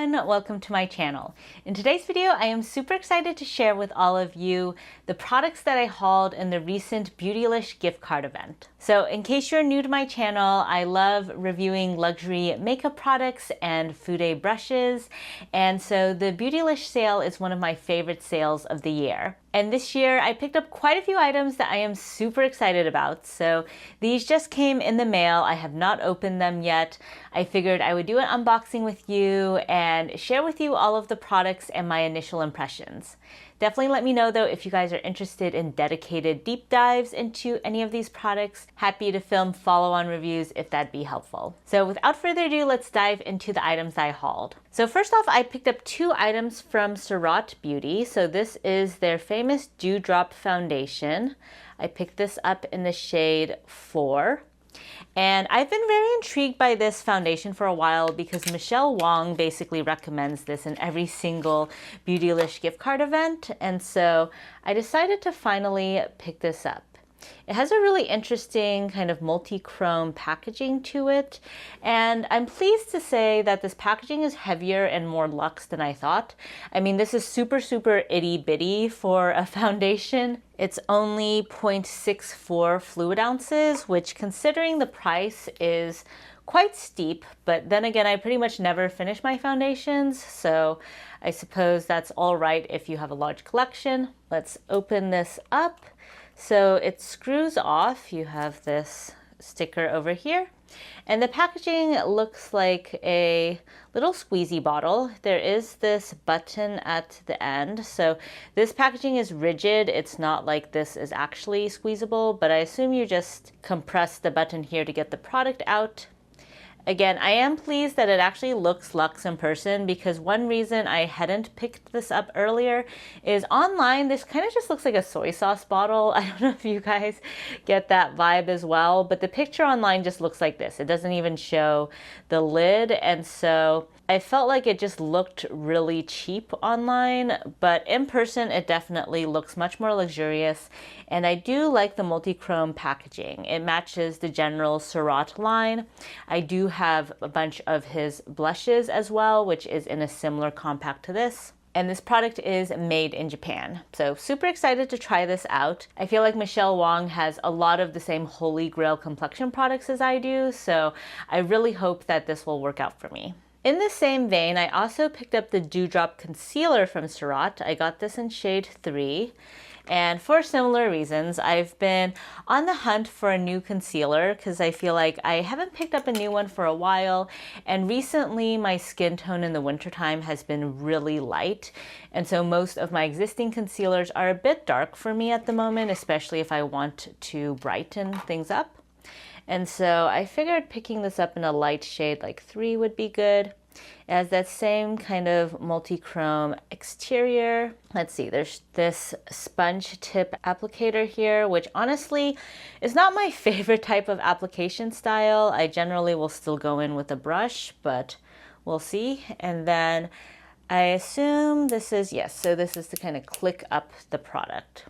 everyone, welcome to my channel. In today's video, I am super excited to share with all of you the products that I hauled in the recent Beautylish gift card event. So in case you're new to my channel, I love reviewing luxury makeup products and Fude brushes, and so the Beautylish sale is one of my favorite sales of the year. And this year I picked up quite a few items that I am super excited about. So these just came in the mail. I have not opened them yet. I figured I would do an unboxing with you and share with you all of the products and my initial impressions. Definitely let me know though if you guys are interested in dedicated deep dives into any of these products. Happy to film follow-on reviews if that'd be helpful. So without further ado, let's dive into the items I hauled. So first off, I picked up two items from Surratt Beauty. So this is their famous Dewdrop Foundation. I picked this up in the shade 4. And I've been very intrigued by this foundation for a while because Michelle Wong basically recommends this in every single Beautylish gift card event. And so I decided to finally pick this up. It has a really interesting kind of multi-chrome packaging to it. And I'm pleased to say that this packaging is heavier and more luxe than I thought. I mean, this is super itty bitty for a foundation. It's only 0.64 fluid ounces, which considering the price is quite steep, but then again, I pretty much never finish my foundations, so I suppose that's all right if you have a large collection. Let's open this up. So it screws off. You have this sticker over here. And the packaging looks like a little squeezy bottle. There is this button at the end. So this packaging is rigid. It's not like this is actually squeezable, but I assume you just compress the button here to get the product out. Again, I am pleased that it actually looks luxe in person because one reason I hadn't picked this up earlier is online this kind of just looks like a soy sauce bottle. I don't know if you guys get that vibe as well, but the picture online just looks like this. It doesn't even show the lid, and so I felt like it just looked really cheap online, but in person it definitely looks much more luxurious, and I do like the multi-chrome packaging. It matches the general Surratt line. I do have a bunch of his blushes as well, which is in a similar compact to this. And this product is made in Japan. So super excited to try this out. I feel like Michelle Wong has a lot of the same holy grail complexion products as I do, so I really hope that this will work out for me. In the same vein, I also picked up the Dewdrop Concealer from Surratt. I got this in shade 3. And for similar reasons, I've been on the hunt for a new concealer because I feel like I haven't picked up a new one for a while. And recently, my skin tone in the wintertime has been really light. And so most of my existing concealers are a bit dark for me at the moment, especially if I want to brighten things up. And so I figured picking this up in a light shade like 3 would be good. It has that same kind of multi-chrome exterior. Let's see, there's this sponge tip applicator here, which honestly is not my favorite type of application style. I generally will still go in with a brush, but we'll see. And then I assume this is, yes, so this is to kind of click up the product.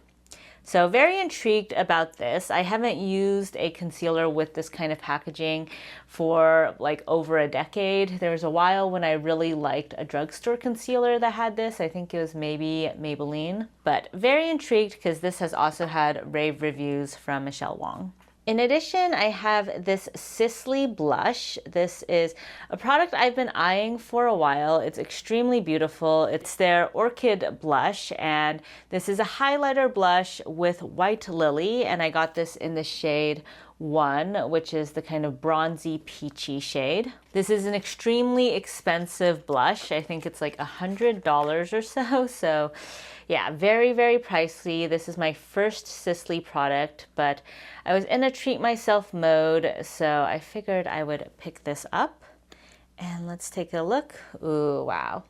So very intrigued about this. I haven't used a concealer with this kind of packaging for like over a decade. There was a while when I really liked a drugstore concealer that had this. I think it was maybe Maybelline, but very intrigued because this has also had rave reviews from Michelle Wong. In addition, I have this Sisley blush. This is a product I've been eyeing for a while. It's extremely beautiful. It's their Orchid blush, and this is a highlighter blush with white lily, and I got this in the shade 1, which is the kind of bronzy peachy shade. This is an extremely expensive blush. I think it's like $100 or so. So yeah, very pricey. This is my first Sisley product, but I was in a treat myself mode, so I figured I would pick this up. And let's take a look. Ooh, wow.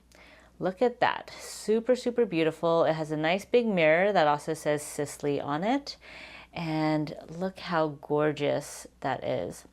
Look at that. Super beautiful. It has a nice big mirror that also says Sisley on it. And look how gorgeous that is.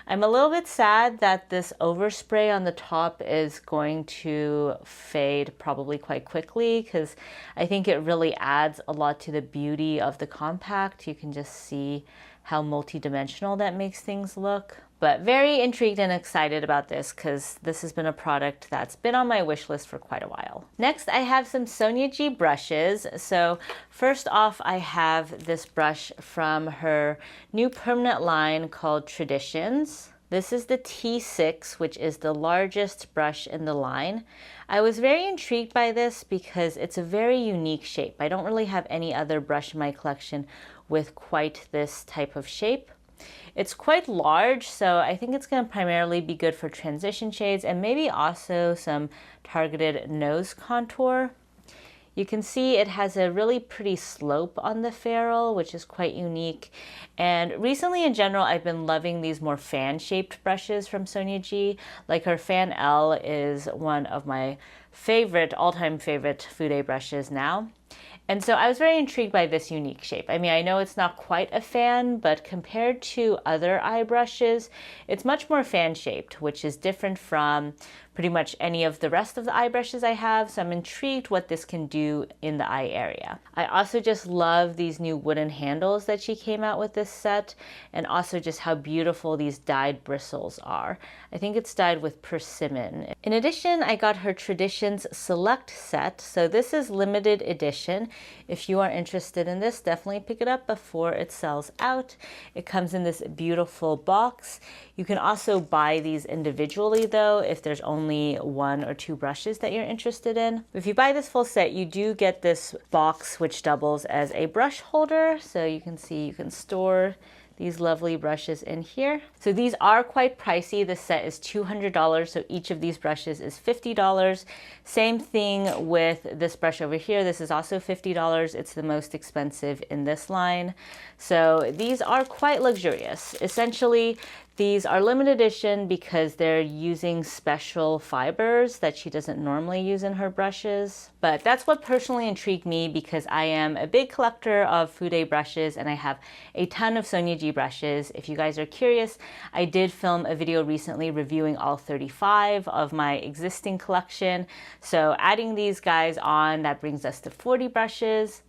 I'm a little bit sad that this overspray on the top is going to fade probably quite quickly because I think it really adds a lot to the beauty of the compact. You can just see how multi-dimensional that makes things look. But very intrigued and excited about this because this has been a product that's been on my wish list for quite a while. Next, I have some Sonia G brushes. So first off, I have this brush from her new permanent line called Traditions. This is the T6, which is the largest brush in the line. I was very intrigued by this because it's a very unique shape. I don't really have any other brush in my collection with quite this type of shape. It's quite large, so I think it's going to primarily be good for transition shades and maybe also some targeted nose contour. You can see it has a really pretty slope on the ferrule, which is quite unique. And recently in general, I've been loving these more fan-shaped brushes from Sonia G. Like her Fan L is one of my favorite, all-time favorite Fude brushes now. And so I was very intrigued by this unique shape. I mean, I know it's not quite a fan, but compared to other eye brushes, it's much more fan-shaped, which is different from pretty much any of the rest of the eye brushes I have. So I'm intrigued what this can do in the eye area. I also just love these new wooden handles that she came out with this set, and also just how beautiful these dyed bristles are. I think it's dyed with persimmon. In addition, I got her Traditions Select set. So this is limited edition. If you are interested in this, definitely pick it up before it sells out. It comes in this beautiful box. You can also buy these individually though, if there's only 1 or 2 brushes that you're interested in. If you buy this full set, you do get this box which doubles as a brush holder. So you can see you can store these lovely brushes in here. So these are quite pricey. This set is $200, so each of these brushes is $50. Same thing with this brush over here. This is also $50. It's the most expensive in this line. So these are quite luxurious. Essentially, these are limited edition because they're using special fibers that she doesn't normally use in her brushes. But that's what personally intrigued me because I am a big collector of Fude brushes and I have a ton of Sonia G brushes. If you guys are curious, I did film a video recently reviewing all 35 of my existing collection. So adding these guys on, that brings us to 40 brushes.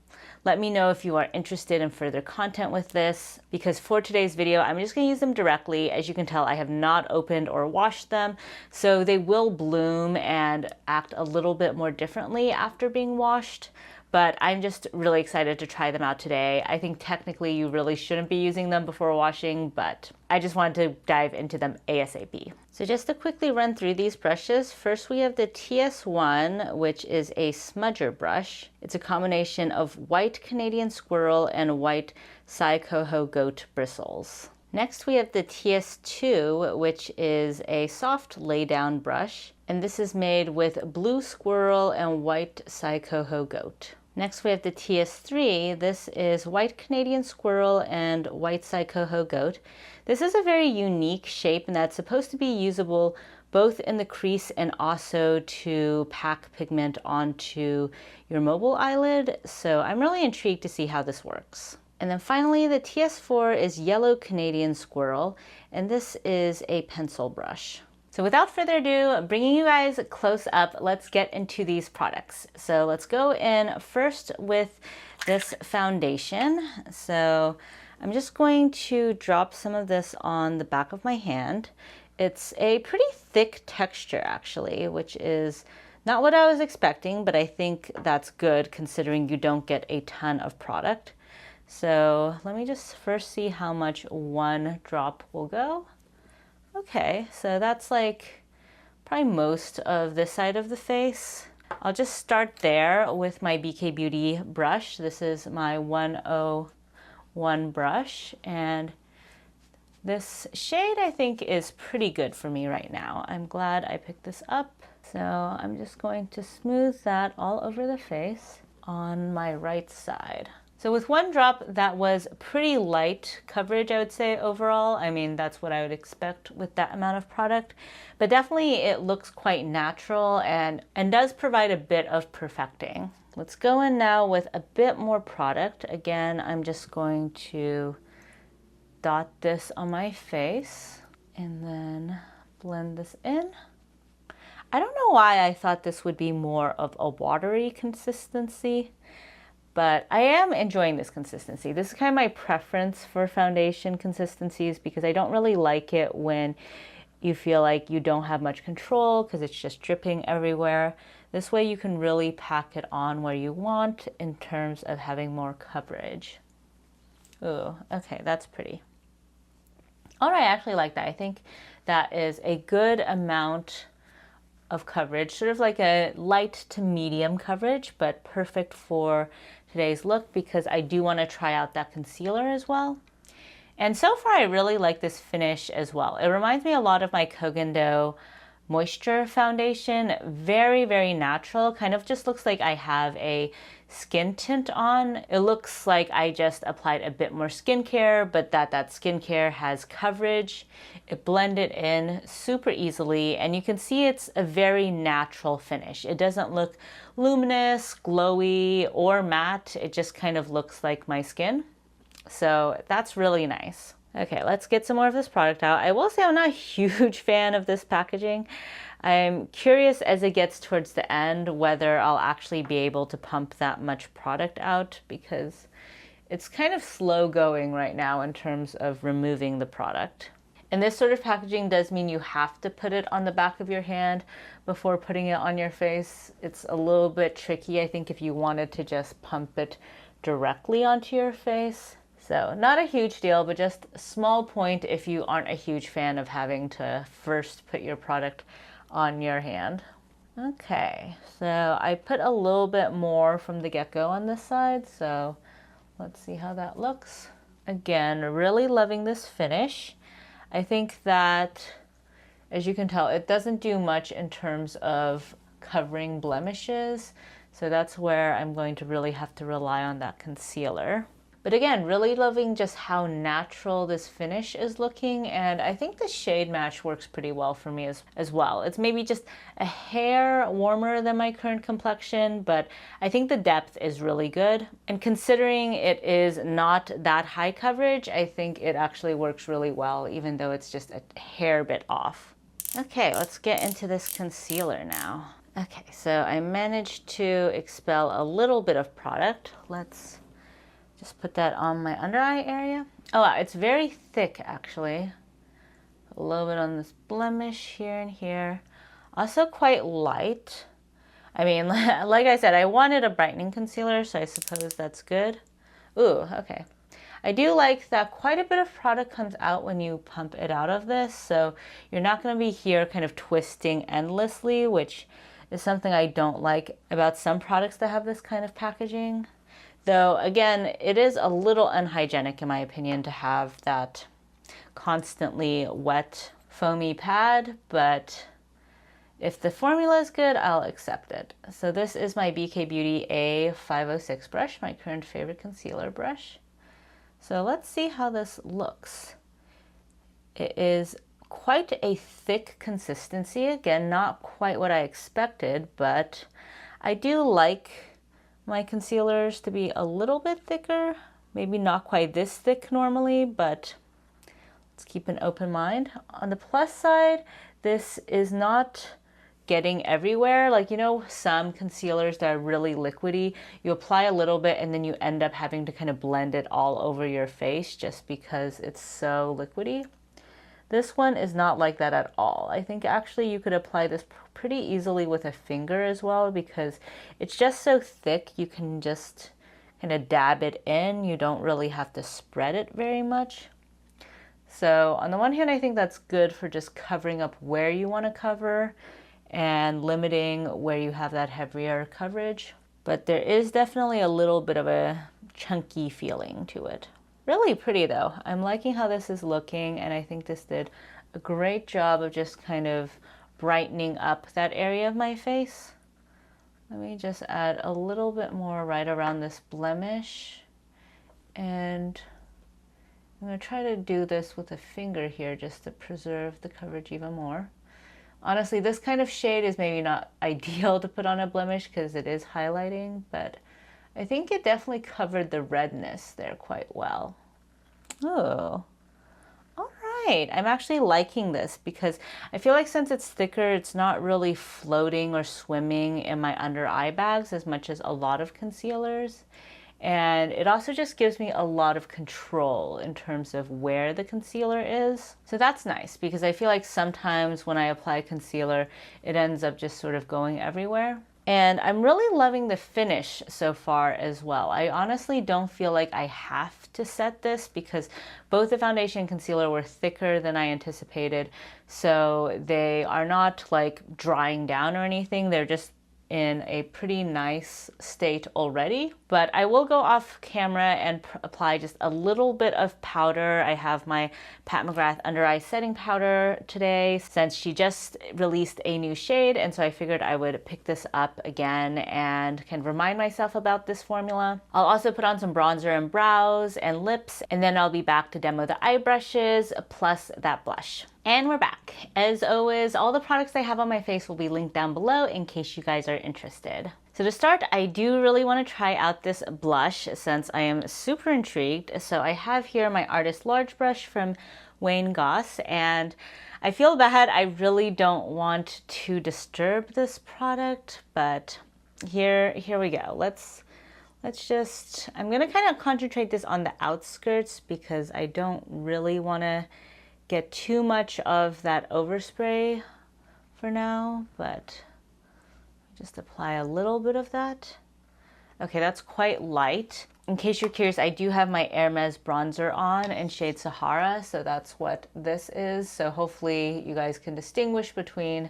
Let me know if you are interested in further content with this, because for today's video, I'm just going to use them directly. As you can tell, I have not opened or washed them, so they will bloom and act a little bit more differently after being washed. But I'm just really excited to try them out today. I think technically you really shouldn't be using them before washing, but I just wanted to dive into them ASAP. So just to quickly run through these brushes, first we have the TS1, which is a smudger brush. It's a combination of white Canadian squirrel and white Sai-Coho goat bristles. Next we have the TS2, which is a soft lay-down brush, and this is made with blue squirrel and white Sai-Coho goat. Next we have the TS3. This is white Canadian squirrel and white Sai-Coho goat. This is a very unique shape and that's supposed to be usable both in the crease and also to pack pigment onto your mobile eyelid. So I'm really intrigued to see how this works. And then finally the TS4 is yellow Canadian squirrel, and this is a pencil brush. So without further ado, bringing you guys close up, let's get into these products. So let's go in first with this foundation. So I'm just going to drop some of this on the back of my hand. It's a pretty thick texture actually, which is not what I was expecting, but I think that's good considering you don't get a ton of product. So let me just first see how much one drop will go. Okay, so that's like probably most of this side of the face. I'll just start there with my BK Beauty brush. This is my 101 brush, and this shade I think is pretty good for me right now. I'm glad I picked this up. So I'm just going to smooth that all over the face on my right side. So with one drop, that was pretty light coverage, I would say, overall. I mean, that's what I would expect with that amount of product. But definitely it looks quite natural and does provide a bit of perfecting. Let's go in now with a bit more product. Again, I'm just going to dot this on my face and then blend this in. I don't know why I thought this would be more of a watery consistency, but I am enjoying this consistency. This is kind of my preference for foundation consistencies because I don't really like it when you feel like you don't have much control because it's just dripping everywhere. This way you can really pack it on where you want in terms of having more coverage. Ooh, okay, that's pretty. All right, I actually like that. I think that is a good amount of coverage, sort of like a light to medium coverage, but perfect for today's look because I do want to try out that concealer as well. And so far I really like this finish as well. It reminds me a lot of my Kogan Do Moisture Foundation. Very, very natural. Kind of just looks like I have a skin tint on. It looks like I just applied a bit more skincare, but that skincare has coverage. It blended in super easily, and you can see it's a very natural finish. It doesn't look luminous, glowy, or matte. It just kind of looks like my skin. So that's really nice. Okay, let's get some more of this product out. I will say I'm not a huge fan of this packaging. I'm curious as it gets towards the end whether I'll actually be able to pump that much product out because it's kind of slow going right now in terms of removing the product. And this sort of packaging does mean you have to put it on the back of your hand before putting it on your face. It's a little bit tricky, I think, if you wanted to just pump it directly onto your face. So not a huge deal, but just a small point if you aren't a huge fan of having to first put your product on your hand. Okay, so I put a little bit more from the get-go on this side, so let's see how that looks. Again, really loving this finish. I think that, as you can tell, it doesn't do much in terms of covering blemishes, so that's where I'm going to really have to rely on that concealer. But again, really loving just how natural this finish is looking, and I think the shade match works pretty well for me as well. It's maybe just a hair warmer than my current complexion, but I think the depth is really good. And considering it is not that high coverage, I think it actually works really well, even though it's just a hair bit off. Okay, let's get into this concealer now. Okay, so I managed to expel a little bit of product. Let's just put that on my under eye area. Oh wow, it's very thick actually. A little bit on this blemish here and here. Also quite light. I mean, like I said, I wanted a brightening concealer, so I suppose that's good. Ooh, okay. I do like that quite a bit of product comes out when you pump it out of this, so you're not going to be here kind of twisting endlessly, which is something I don't like about some products that have this kind of packaging. Though, again, it is a little unhygienic, in my opinion, to have that constantly wet, foamy pad, but if the formula is good, I'll accept it. So this is my BK Beauty A506 brush, my current favorite concealer brush. So let's see how this looks. It is quite a thick consistency. Again, not quite what I expected, but I do like my concealers to be a little bit thicker, maybe not quite this thick normally, but let's keep an open mind. On the plus side, this is not getting everywhere. Like, you know, some concealers that are really liquidy, you apply a little bit and then you end up having to kind of blend it all over your face just because it's so liquidy. This one is not like that at all. I think actually you could apply this pretty easily with a finger as well because it's just so thick you can just kind of dab it in. You don't really have to spread it very much. So on the one hand, I think that's good for just covering up where you want to cover and limiting where you have that heavier coverage. But there is definitely a little bit of a chunky feeling to it. Really pretty though. I'm liking how this is looking, and I think this did a great job of just kind of brightening up that area of my face. Let me just add a little bit more right around this blemish, and I'm going to try to do this with a finger here just to preserve the coverage even more. Honestly, this kind of shade is maybe not ideal to put on a blemish because it is highlighting, but I think it definitely covered the redness there quite well. Oh, all right. I'm actually liking this because I feel like since it's thicker, it's not really floating or swimming in my under eye bags as much as a lot of concealers. And it also just gives me a lot of control in terms of where the concealer is. So that's nice because I feel like sometimes when I apply concealer, it ends up just sort of going everywhere. And I'm really loving the finish so far as well. I honestly don't feel like I have to set this because both the foundation and concealer were thicker than I anticipated. So they are not like drying down or anything. They're just in a pretty nice state already, but I will go off camera and apply just a little bit of powder. I have my Pat McGrath under eye setting powder today since she just released a new shade, and so I figured I would pick this up again and can remind myself about this formula. I'll also put on some bronzer and brows and lips, and then I'll be back to demo the eye brushes plus that blush. And we're back. As always, all the products I have on my face will be linked down below in case you guys are interested. So to start, I do really want to try out this blush since I am super intrigued. So I have here my Artist Large brush from Wayne Goss, and I feel bad. I really don't want to disturb this product, but here we go. Let's just, I'm gonna kind of concentrate this on the outskirts because I don't really want to get too much of that overspray for now, but just apply a little bit of that. Okay, that's quite light. In case you're curious, I do have my Hermes bronzer on in shade Sahara, so that's what this is. So hopefully you guys can distinguish between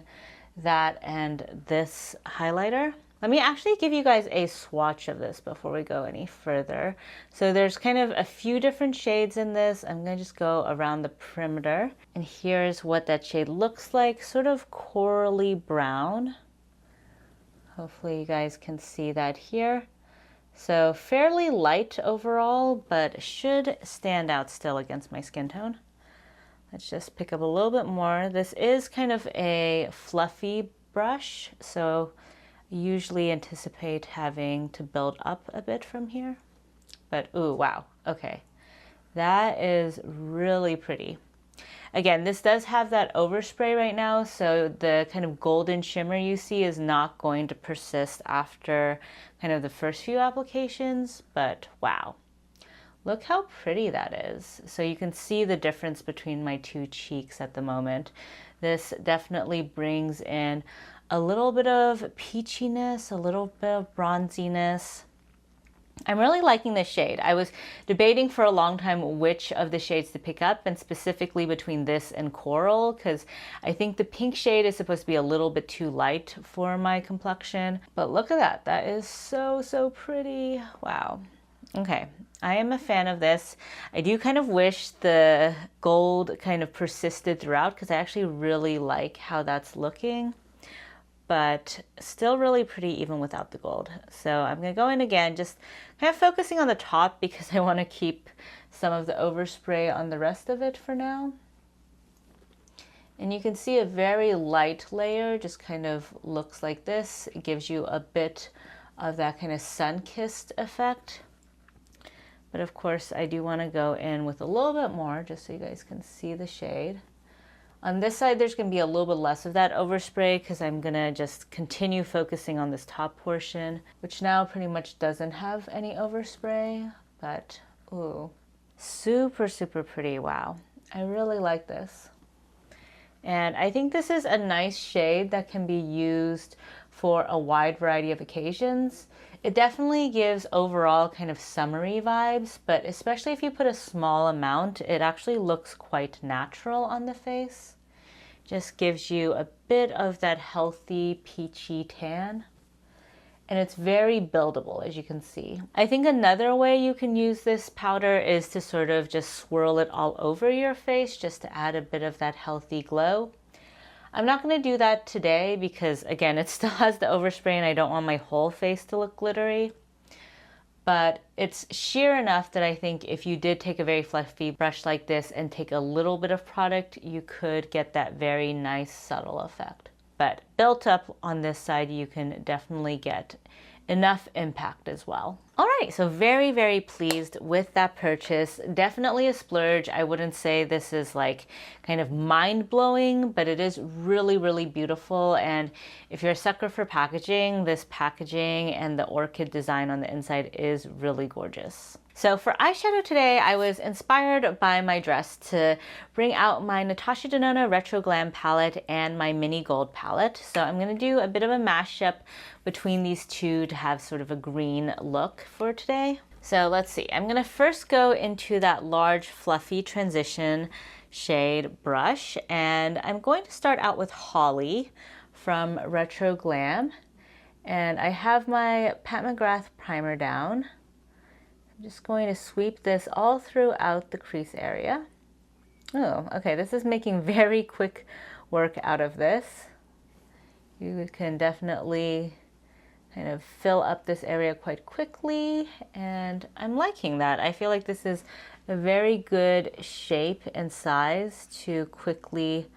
that and this highlighter. Let me actually give you guys a swatch of this before we go any further. So there's kind of a few different shades in this. I'm gonna just go around the perimeter. And here's what that shade looks like, sort of corally brown. Hopefully you guys can see that here. So fairly light overall, but should stand out still against my skin tone. Let's just pick up a little bit more. This is kind of a fluffy brush, so usually anticipate having to build up a bit from here, but ooh, wow, okay, that is really pretty. Again, this does have that overspray right now, so the kind of golden shimmer you see is not going to persist after kind of the first few applications, but wow, look how pretty that is. So you can see the difference between my two cheeks at the moment. This definitely brings in a little bit of peachiness, a little bit of bronziness. I'm really liking this shade. I was debating for a long time which of the shades to pick up, and specifically between this and Coral, because I think the pink shade is supposed to be a little bit too light for my complexion. But look at that. That is so pretty. Wow. Okay. I am a fan of this. I do kind of wish the gold kind of persisted throughout because I actually really like how that's looking, but still really pretty even without the gold. So I'm gonna go in again, just kind of focusing on the top because I want to keep some of the overspray on the rest of it for now. And you can see a very light layer just kind of looks like this. It gives you a bit of that kind of sun-kissed effect. But of course, I do want to go in with a little bit more just so you guys can see the shade. On this side, there's going to be a little bit less of that overspray because I'm going to just continue focusing on this top portion, which now pretty much doesn't have any overspray, but ooh, super pretty. Wow, I really like this. And I think this is a nice shade that can be used for a wide variety of occasions. It definitely gives overall kind of summery vibes, but especially if you put a small amount, it actually looks quite natural on the face. Just gives you a bit of that healthy peachy tan. And it's very buildable, as you can see. I think another way you can use this powder is to sort of just swirl it all over your face just to add a bit of that healthy glow. I'm not going to do that today because, again, it still has the overspray and I don't want my whole face to look glittery. But it's sheer enough that I think if you did take a very fluffy brush like this and take a little bit of product, you could get that very nice subtle effect. But built up on this side, you can definitely get enough impact as well. All right, so very pleased with that purchase. Definitely a splurge. I wouldn't say this is like kind of mind-blowing, but it is really beautiful. And if you're a sucker for packaging, this packaging and the orchid design on the inside is really gorgeous. So for eyeshadow today, I was inspired by my dress to bring out my Natasha Denona Retro Glam palette and my Mini Gold palette. So I'm going to do a bit of a mashup between these two to have sort of a green look for today. So let's see, I'm going to first go into that large fluffy transition shade brush, and I'm going to start out with Holly from Retro Glam. And I have my Pat McGrath primer down. I'm just going to sweep this all throughout the crease area. Oh, okay, this is making very quick work out of this. You can definitely kind of fill up this area quite quickly, and I'm liking that. I feel like this is a very good shape and size to quickly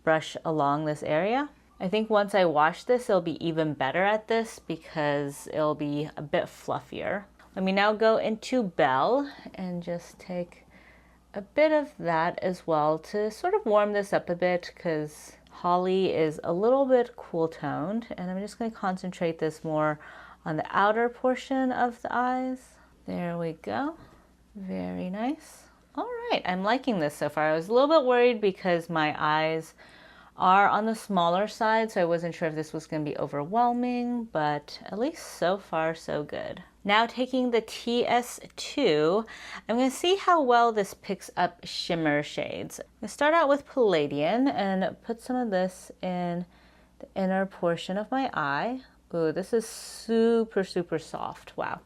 brush along this area. I think once I wash this, it'll be even better at this because it'll be a bit fluffier. Let me now go into Belle and just take a bit of that as well to sort of warm this up a bit, because Holly is a little bit cool toned, and I'm just going to concentrate this more on the outer portion of the eyes. There we go. Very nice. All right, I'm liking this so far. I was a little bit worried because my eyes are on the smaller side, so I wasn't sure if this was going to be overwhelming, but at least so far so good. Now taking the TS2, I'm going to see how well this picks up shimmer shades. I'm going to start out with Palladian and put some of this in the inner portion of my eye. Ooh, this is super soft. Wow.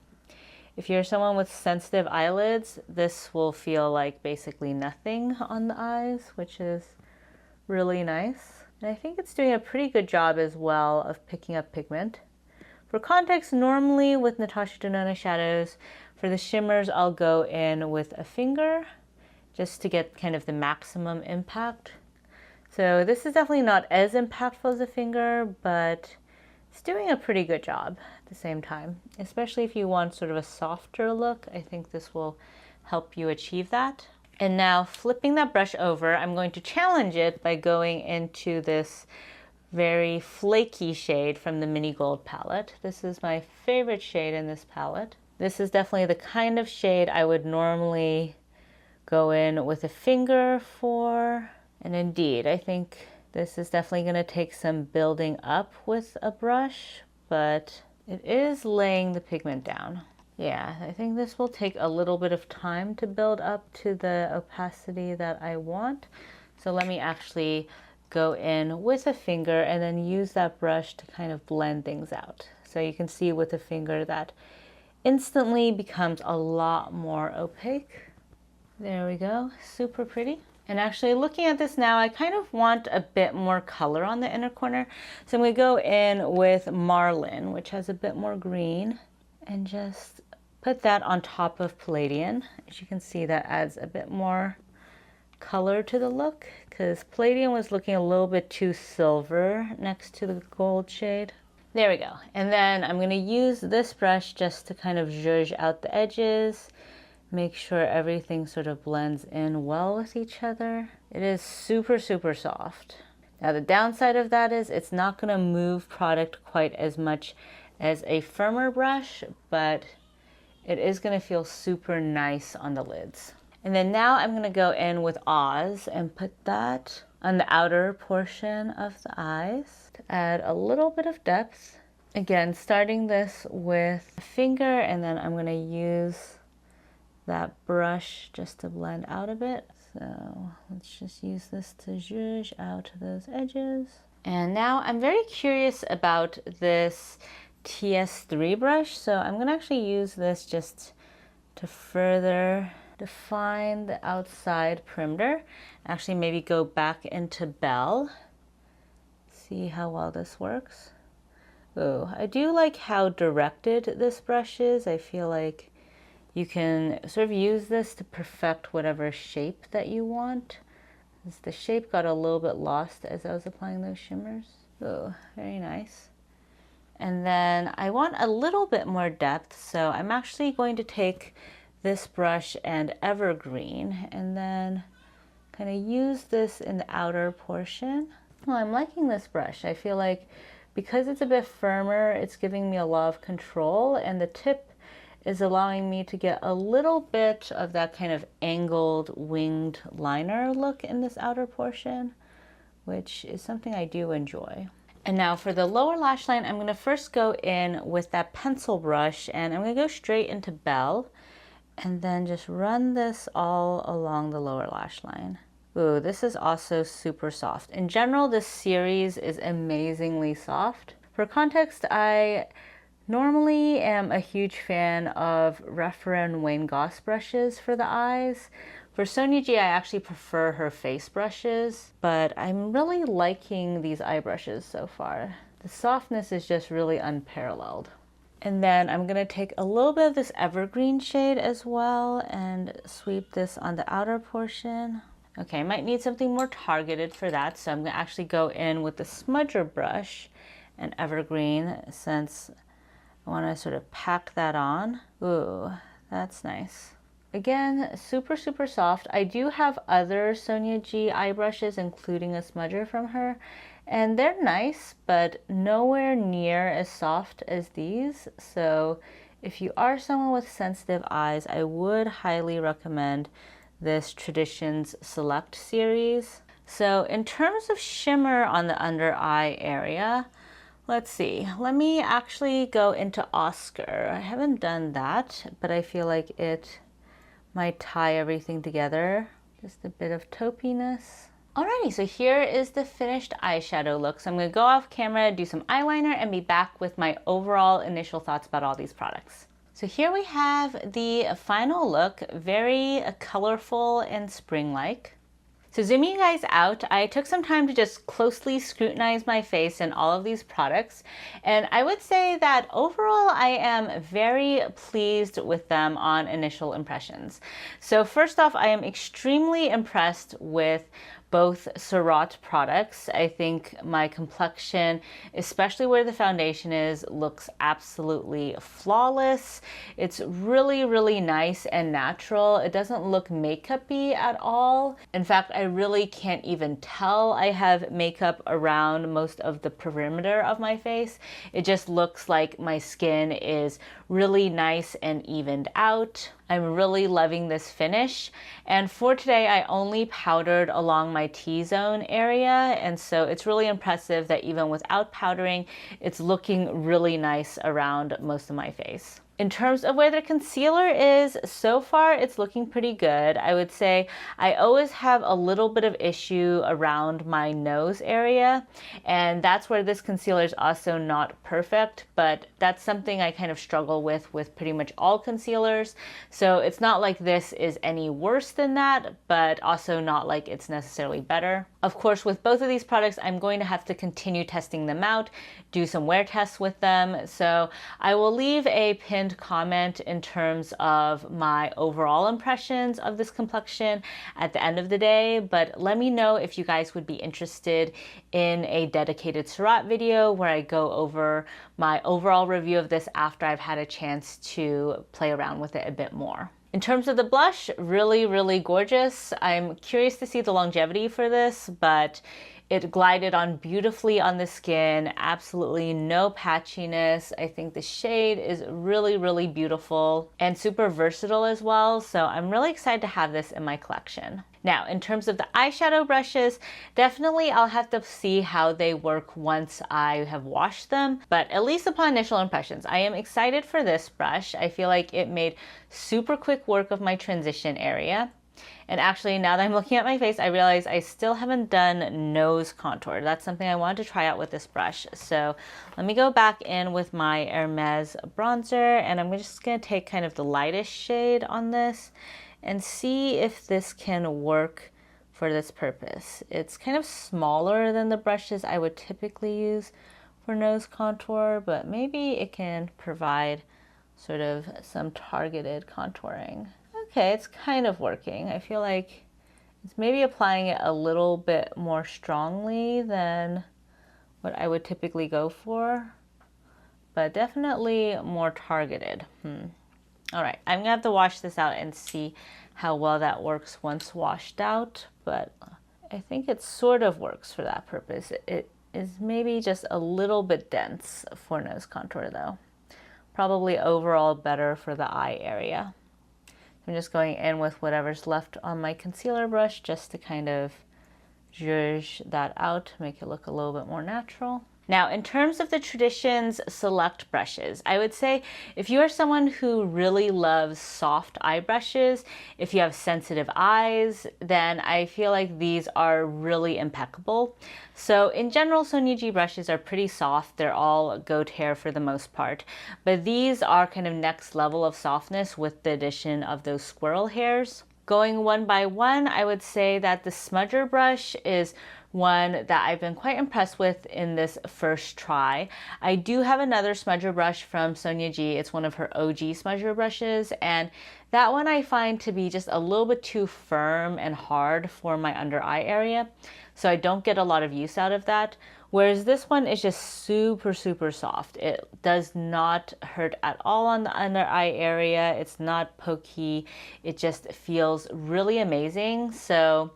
If you're someone with sensitive eyelids, this will feel like basically nothing on the eyes, which is really nice. And I think it's doing a pretty good job as well of picking up pigment. For context, normally with Natasha Denona shadows, for the shimmers, I'll go in with a finger just to get kind of the maximum impact. So this is definitely not as impactful as a finger, but it's doing a pretty good job at the same time. Especially if you want sort of a softer look, I think this will help you achieve that. And now flipping that brush over, I'm going to challenge it by going into this very flaky shade from the Mini Gold palette. This is my favorite shade in this palette. This is definitely the kind of shade I would normally go in with a finger for. And indeed, I think this is definitely going to take some building up with a brush, but it is laying the pigment down. Yeah, I think this will take a little bit of time to build up to the opacity that I want. So let me actually go in with a finger and then use that brush to kind of blend things out. So you can see with the finger that instantly becomes a lot more opaque. There we go, super pretty. And actually looking at this now, I kind of want a bit more color on the inner corner. So I'm going to go in with Marlin, which has a bit more green, and just put that on top of Palladian. As you can see, that adds a bit more color to the look, because Palladian was looking a little bit too silver next to the gold shade. There we go. And then I'm going to use this brush just to kind of zhuzh out the edges, make sure everything sort of blends in well with each other. It is super soft. Now the downside of that is it's not going to move product quite as much as a firmer brush, but it is going to feel super nice on the lids. And then now I'm going to go in with Oz and put that on the outer portion of the eyes to add a little bit of depth. Again, starting this with a finger, and then I'm going to use that brush just to blend out a bit. So let's just use this to zhuzh out those edges. And now I'm very curious about this TS3 brush, so I'm going to actually use this just to further define the outside perimeter. Actually, maybe go back into Belle. See how well this works. Oh, I do like how directed this brush is. I feel like you can sort of use this to perfect whatever shape that you want. The shape got a little bit lost as I was applying those shimmers. Oh, very nice. And then I want a little bit more depth, so I'm actually going to take this brush and evergreen and then kind of use this in the outer portion. Well, I'm liking this brush. I feel like because it's a bit firmer, it's giving me a lot of control, and the tip is allowing me to get a little bit of that kind of angled winged liner look in this outer portion, which is something I do enjoy. And now for the lower lash line, I'm going to first go in with that pencil brush, and I'm going to go straight into Belle and then just run this all along the lower lash line. Ooh, this is also super soft. In general, this series is amazingly soft. For context, I normally am a huge fan of Referen Wayne Goss brushes for the eyes. For Sonia G, I actually prefer her face brushes, but I'm really liking these eye brushes so far. The softness is just really unparalleled. And then I'm gonna take a little bit of this evergreen shade as well and sweep this on the outer portion. Okay, I might need something more targeted for that, so I'm gonna actually go in with the smudger brush and evergreen since I wanna sort of pack that on. Ooh, that's nice. Again, super, super soft. I do have other Sonia G eye brushes, including a smudger from her, and they're nice, but nowhere near as soft as these. So if you are someone with sensitive eyes, I would highly recommend this Traditions Select series. So in terms of shimmer on the under eye area, let's see, let me actually go into Oscar. I haven't done that, but I feel like it might tie everything together. Just a bit of taupiness. Alrighty, so here is the finished eyeshadow look. So I'm gonna go off camera, do some eyeliner, and be back with my overall initial thoughts about all these products. So here we have the final look, very colorful and spring-like. So zooming you guys out, I took some time to just closely scrutinize my face and all of these products, and I would say that overall I am very pleased with them on initial impressions. So first off, I am extremely impressed with both Surratt products. I think my complexion, especially where the foundation is, looks absolutely flawless. It's really, really nice and natural. It doesn't look makeup-y at all. In fact, I really can't even tell I have makeup around most of the perimeter of my face. It just looks like my skin is really nice and evened out. I'm really loving this finish. And for today, I only powdered along my T-zone area. And so it's really impressive that even without powdering, it's looking really nice around most of my face. In terms of where the concealer is, so far it's looking pretty good. I would say I always have a little bit of issue around my nose area, and that's where this concealer is also not perfect, but that's something I kind of struggle with pretty much all concealers. So it's not like this is any worse than that, but also not like it's necessarily better. Of course, with both of these products, I'm going to have to continue testing them out, do some wear tests with them. So I will leave a pinned comment in terms of my overall impressions of this complexion at the end of the day, but let me know if you guys would be interested in a dedicated Surratt video where I go over my overall review of this after I've had a chance to play around with it a bit more. In terms of the blush, really, really gorgeous. I'm curious to see the longevity for this, but it glided on beautifully on the skin, absolutely no patchiness. I think the shade is really, really beautiful and super versatile as well. So I'm really excited to have this in my collection. Now, in terms of the eyeshadow brushes, definitely I'll have to see how they work once I have washed them, but at least upon initial impressions, I am excited for this brush. I feel like it made super quick work of my transition area. And actually, now that I'm looking at my face, I realize I still haven't done nose contour. That's something I wanted to try out with this brush. So let me go back in with my Hermes bronzer, and I'm just gonna take kind of the lightest shade on this and see if this can work for this purpose. It's kind of smaller than the brushes I would typically use for nose contour, but maybe it can provide sort of some targeted contouring. Okay, it's kind of working. I feel like it's maybe applying it a little bit more strongly than what I would typically go for. but definitely more targeted. All right, I'm gonna have to wash this out and see how well that works once washed out, but I think it sort of works for that purpose. It is maybe just a little bit dense for nose contour though. Probably overall better for the eye area. I'm just going in with whatever's left on my concealer brush just to kind of zhuzh that out, make it look a little bit more natural. Now, in terms of the Traditions Select brushes, I would say if you are someone who really loves soft eye brushes, if you have sensitive eyes, then I feel like these are really impeccable. So in general, Sonia G brushes are pretty soft. They're all goat hair for the most part, but these are kind of next level of softness with the addition of those squirrel hairs. Going one by one, I would say that the smudger brush is one that I've been quite impressed with in this first try. I do have another smudger brush from Sonia G. It's one of her OG smudger brushes, and that one I find to be just a little bit too firm and hard for my under eye area, so I don't get a lot of use out of that. Whereas this one is just super, super soft. It does not hurt at all on the under eye area. It's not pokey. It just feels really amazing. So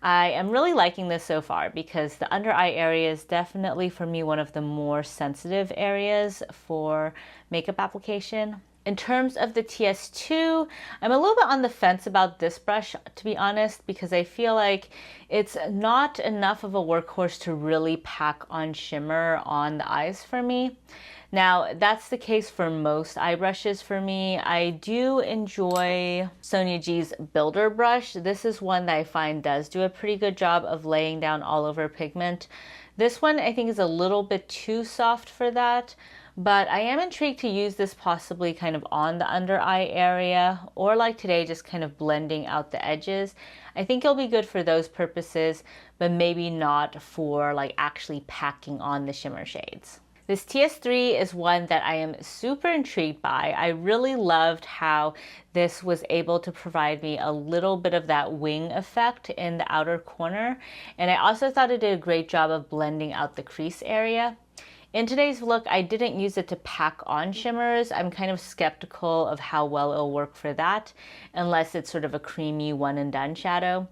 I am really liking this so far because the under eye area is definitely for me one of the more sensitive areas for makeup application. In terms of the TS2, I'm a little bit on the fence about this brush, to be honest, because I feel like it's not enough of a workhorse to really pack on shimmer on the eyes for me. Now, that's the case for most eye brushes for me. I do enjoy Sonia G's Builder brush. This is one that I find does do a pretty good job of laying down all over pigment. This one I think is a little bit too soft for that, but I am intrigued to use this possibly kind of on the under eye area, or like today, just kind of blending out the edges. I think it'll be good for those purposes, but maybe not for like actually packing on the shimmer shades. This TS3 is one that I am super intrigued by. I really loved how this was able to provide me a little bit of that wing effect in the outer corner, and I also thought it did a great job of blending out the crease area. In today's look, I didn't use it to pack on shimmers. I'm kind of skeptical of how well it'll work for that, unless it's sort of a creamy one and done shadow.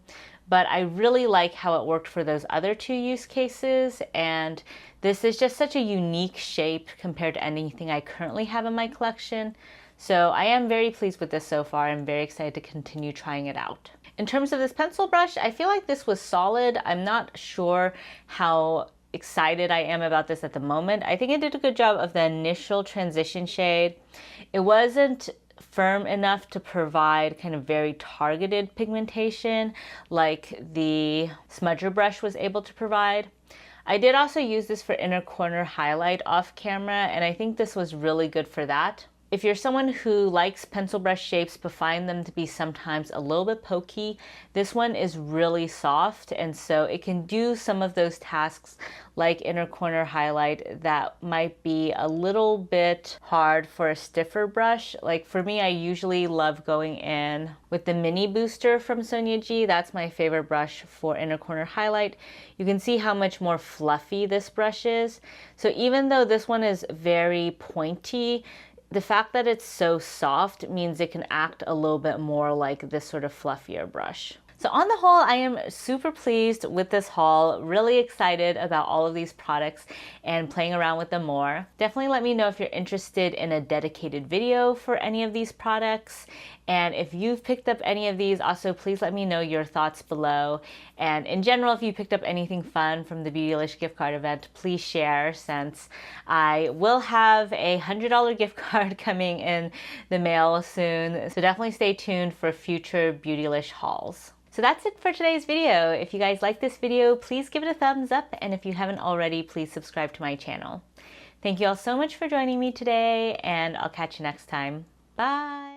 But I really like how it worked for those other two use cases, and this is just such a unique shape compared to anything I currently have in my collection. So I am very pleased with this so far. I'm very excited to continue trying it out. In terms of this pencil brush, I feel like this was solid. I'm not sure how excited I am about this at the moment. I think it did a good job of the initial transition shade. It wasn't firm enough to provide kind of very targeted pigmentation like the smudger brush was able to provide. I did also use this for inner corner highlight off camera, and I think this was really good for that. If you're someone who likes pencil brush shapes but find them to be sometimes a little bit pokey, this one is really soft, and so it can do some of those tasks like inner corner highlight that might be a little bit hard for a stiffer brush. Like for me, I usually love going in with the mini booster from Sonia G. That's my favorite brush for inner corner highlight. You can see how much more fluffy this brush is. So even though this one is very pointy, the fact that it's so soft means it can act a little bit more like this sort of fluffier brush. So on the whole, I am super pleased with this haul, really excited about all of these products and playing around with them more. Definitely let me know if you're interested in a dedicated video for any of these products. And if you've picked up any of these, also please let me know your thoughts below. And in general, if you picked up anything fun from the Beautylish gift card event, please share, since I will have a $100 gift card coming in the mail soon. So definitely stay tuned for future Beautylish hauls. So that's it for today's video. If you guys like this video, please give it a thumbs up. And if you haven't already, please subscribe to my channel. Thank you all so much for joining me today, and I'll catch you next time. Bye.